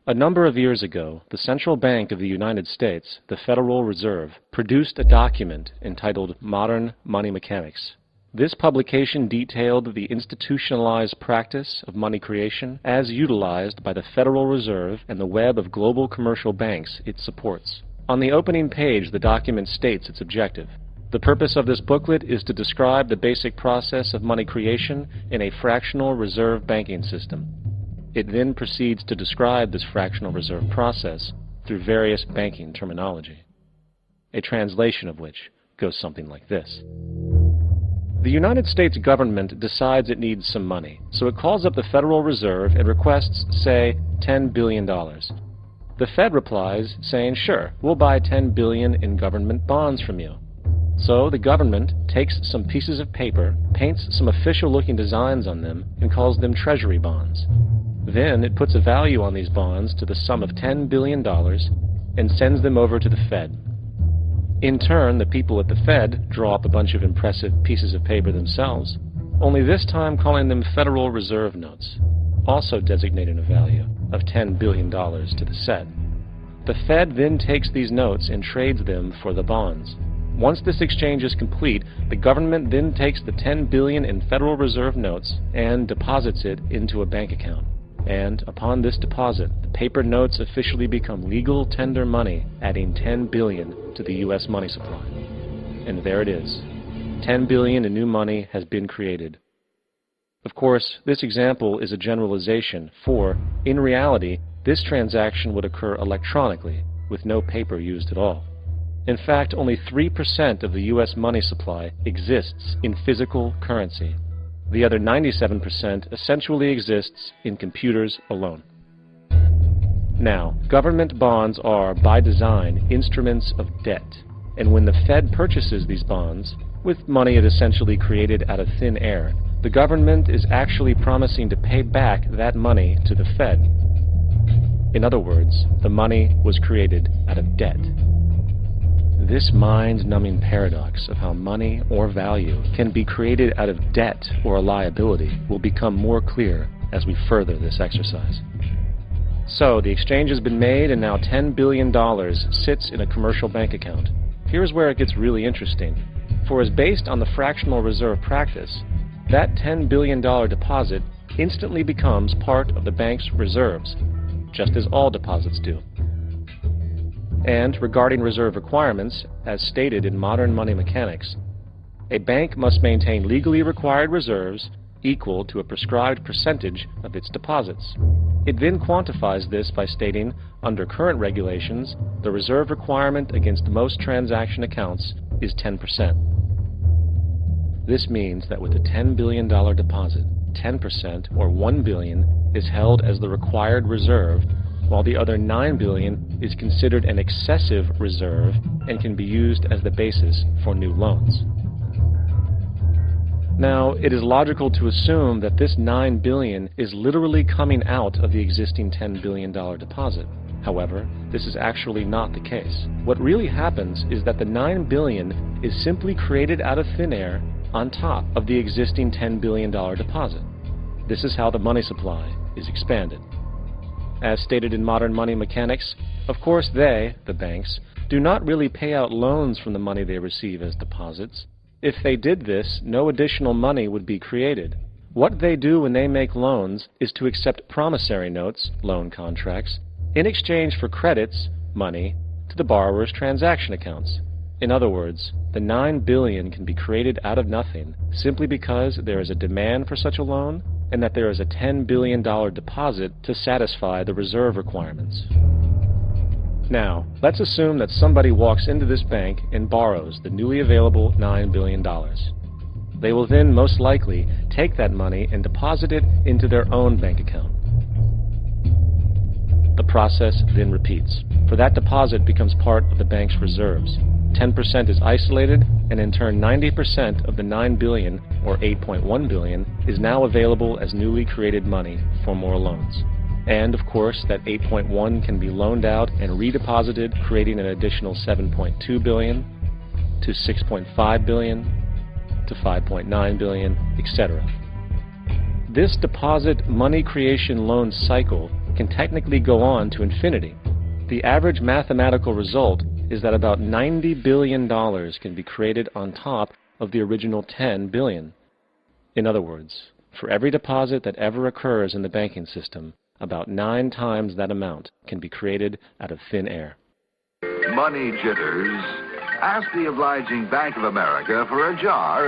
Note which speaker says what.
Speaker 1: A number of years ago, the Central Bank of the United States, the Federal Reserve, produced a document entitled Modern Money Mechanics. This publication detailed the institutionalized practice of money creation as utilized by the Federal Reserve and the web of global commercial banks it supports. On the opening page, the document states its objective. The purpose of this booklet is to describe the basic process of money creation in a fractional reserve banking system. It then proceeds to describe this fractional reserve process through various banking terminology, a translation of which goes something like this. The United States government decides it needs some money, so it calls up the Federal Reserve and requests, say, $10 billion. The Fed replies saying, sure, we'll buy $10 billion in government bonds from you. So the government takes some pieces of paper, paints some official-looking designs on them, and calls them treasury bonds. Then it puts a value on these bonds to the sum of $10 billion and sends them over to the Fed. In turn, the people at the Fed draw up a bunch of impressive pieces of paper themselves, only this time calling them Federal Reserve notes, also designating a value of $10 billion to the Fed. The Fed then takes these notes and trades them for the bonds. Once this exchange is complete, the government then takes the $10 billion in Federal Reserve notes and deposits it into a bank account. And upon this deposit, the paper notes officially become legal tender money, adding $10 billion to the U.S. money supply. And there it is. $10 billion in new money has been created. Of course, this example is a generalization, for, in reality, this transaction would occur electronically, with no paper used at all. In fact, only 3% of the U.S. money supply exists in physical currency. The other 97% essentially exists in computers alone. Now, government bonds are, by design, instruments of debt. And when the Fed purchases these bonds, with money it essentially created out of thin air, the government is actually promising to pay back that money to the Fed. In other words, the money was created out of debt. This mind-numbing paradox of how money or value can be created out of debt or a liability will become more clear as we further this exercise. So, the exchange has been made and now $10 billion sits in a commercial bank account. Here's where it gets really interesting. For as based on the fractional reserve practice, that $10 billion deposit instantly becomes part of the bank's reserves, just as all deposits do. And regarding reserve requirements, as stated in Modern Money Mechanics, a bank must maintain legally required reserves equal to a prescribed percentage of its deposits. It then quantifies this by stating, under current regulations, the reserve requirement against most transaction accounts is 10%. This means that with a $10 billion deposit, 10%, or $1 billion, is held as the required reserve, while the other $9 billion is considered an excessive reserve and can be used as the basis for new loans. Now, it is logical to assume that this $9 billion is literally coming out of the existing $10 billion deposit. However, this is actually not the case. What really happens is that the $9 billion is simply created out of thin air on top of the existing $10 billion deposit. This is how the money supply is expanded. As stated in Modern Money Mechanics, of course they, the banks, do not really pay out loans from the money they receive as deposits. If they did this, no additional money would be created. What they do when they make loans is to accept promissory notes, loan contracts, in exchange for credits, money, to the borrower's transaction accounts. In other words, the $9 billion can be created out of nothing simply because there is a demand for such a loan and that there is a $10 billion deposit to satisfy the reserve requirements. Now, let's assume that somebody walks into this bank and borrows the newly available $9 billion. They will then most likely take that money and deposit it into their own bank account. The process then repeats, for that deposit becomes part of the bank's reserves. 10% is isolated, and in turn 90% of the $9 billion, or $8.1 billion, is now available as newly created money for more loans. And, of course, that 8.1 can be loaned out and redeposited, creating an additional 7.2 billion, to 6.5 billion, to 5.9 billion, etc. This deposit money creation loan cycle can technically go on to infinity. The average mathematical result is that about $90 billion can be created on top of the original 10 billion. In other words, for every deposit that ever occurs in the banking system, about 9 times that amount can be created out of thin air.
Speaker 2: Money jitters. Ask the obliging Bank of America for a jar